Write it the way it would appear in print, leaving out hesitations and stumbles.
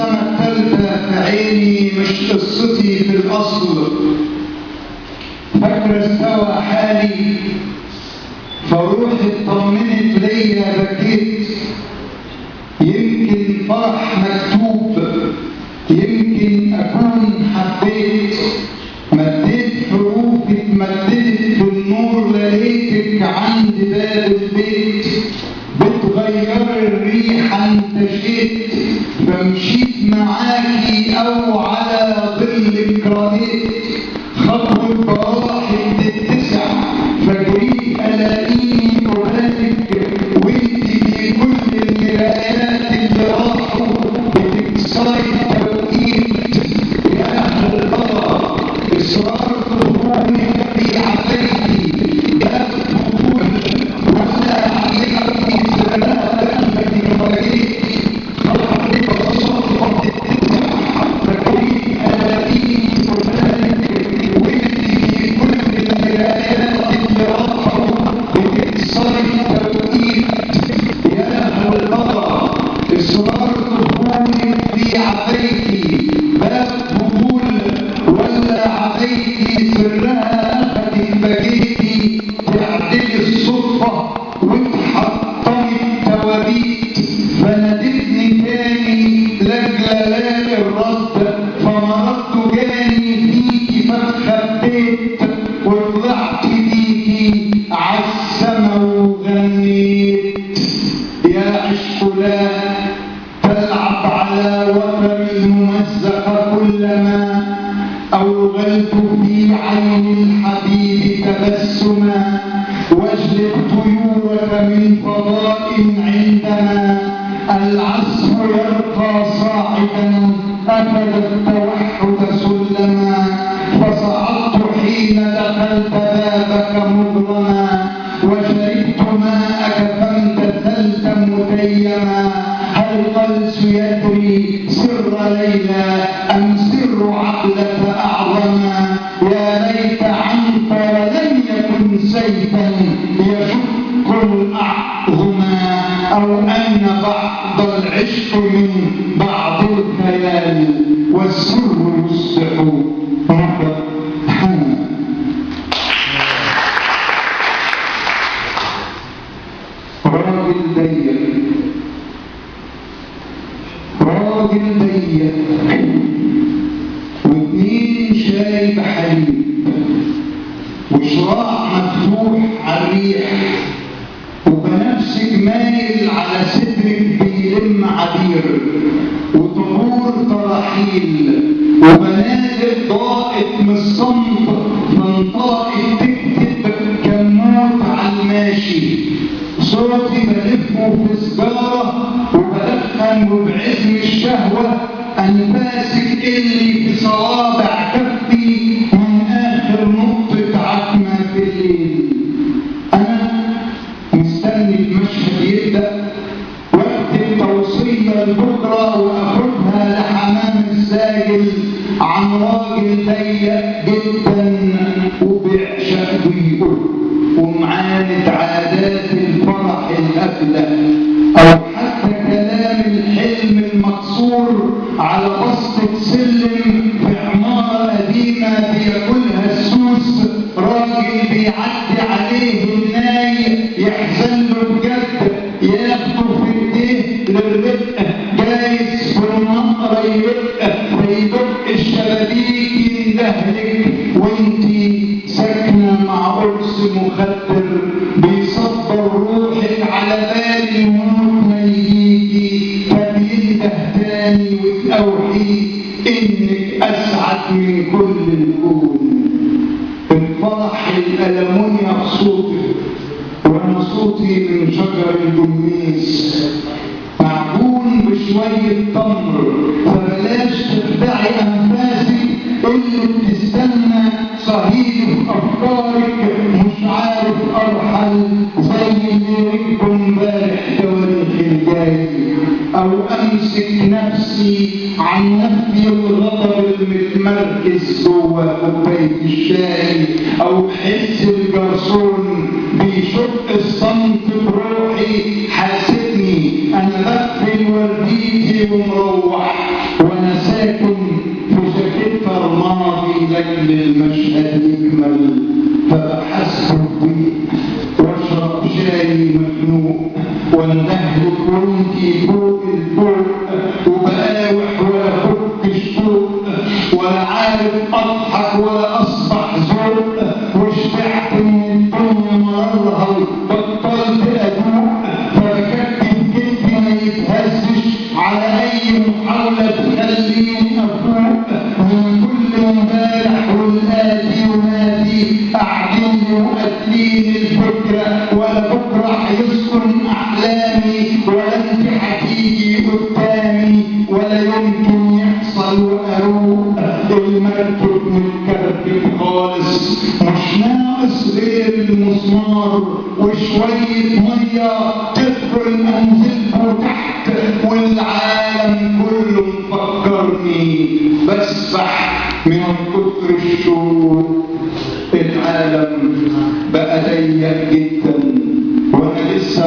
السنة الثالثة في عيني مش قصتي في الأصل، فاكرة استوى حالي فروحي اطمنت ليا بكيت، يمكن فرح مكتوب، يمكن أكون حبيت، مديت حروفي اتمددت بالنور لقيتك عند باب البيت، بتغير الريحة انتشيت فمشيت معاكي أو على ظلك رأيت، خطوة براحك تتسع فجريت ألاقيني قبالك، وانتي في كل المرايات اللي راحوا بتكسري التوقيت. يا أهل القدر إصرار طفولك في عفايتي، لا تطول ولا عليكي سلامة قلبك بغيتي، خطوة بصوتك تتسع فجريت ألاقيني قبالك، وانتي في كل المرايات اللي راحوا بتكسري التوقيت. يا أهل القدر إصرار طفولك في عفايتي، باب فضول ولا عفايتي سرها أخدت بجيتي، تعدل الصدفة وتحطمي التوابيت، فنادتني تاني لجلال الرد، فمرضت جاني فيكي فاتخبيت، وطلعت بيكي عالسما وغنيت. يا عشق لا تلعب على وتر الممزق، كلما أوغلت في عين الحبيب تبسما، واجلب طيورك من فضاء عندما العزف يرقى صاعدا، أخذ التوحد سلما، فصعدت حين دخلت بابك مظلما، وشربت ماءك فامتثلت متيما، هل قلس يدري سر ليلى أم سر عقلة أعظما، يا ليت عنك لم يكن سيفا يشق الأعظما، أو أن بعض العشق من بعض الخيال والسر يصبح ربحنا. راجل ضيق واتنين شاي بحليب، وشراع مفتوح على الريح، وبنفسك مايل على صدرك بيلم عبير، وطهور تراحيل، وبنادق ضاقت من الصمت فانطقت تكتب كموت على الماشي، صوتي بلفه في سجارة وبدخن وبعزم الشهوة أنفاسك اللي في صوابع كفي من آخر نقطة عتمة في الليل. أنا مستني المشهد يبدأ واكتب توصية لبكرة وأخدها لحمام الساجل عن راجل ضيق جدا وبيعشق ضيقه ومعاند عادات الفرح الأبلة، أو حتى كلام الحلم المكسور على بسطة سلم في عمارة قديمة بياكلها السوس، راجل بيعدي عليه الناي يحزن له بجد، ياخده في ايديه للرقة، جايز في النقرة يدق الشبابيك يندهلك وانتي ساكنة مع قرص مخدر بيصبر روحك على بال الموت ما يجيكي، فبينده تاني وتأوحي انك اسعد من كل الكون. الفرح الألمونيا في صوتك وانا صوتي من شجر الجميس، معجون بشوية تمر، فبلاش تخدعي أنفاسك اللي بتستنى صهيل أفكارك، مش عارف أرحل زي اللي ركبوا امبارح تواريخ الجاي، أو أمسك نفسي عن نفي الغضب المتمركز جوه كوباية الشاي، أو حس الجرسون بيشق الصمت بروحي، حاسبني أنا بقفل ورديتي ومروح، مخنوق واندهلك وانتي فوق الفوق وبقاوح ولا فكش فوق ولا عارف اضحك ولا اصبح ذوق وشبعت من الدنيا مرارها وبطلت ادوق فبكتب جلدي ما يتهزش على اي محاولة تخليني افوق من كل امبارح والآتي ونادي قاعدين وقاتلين الفكرة ولا بكرة هيسكن احلامي ولا انت هتيجي قدامي ولا يمكن يحصل واروق المركب متكركب خالص مش ناقص غير المسمار وشوية مية تدخل انزله تحت والعالم كله مفكرني بسبح من كتر الشوق العالم بقى ضيق جدا وانا لسه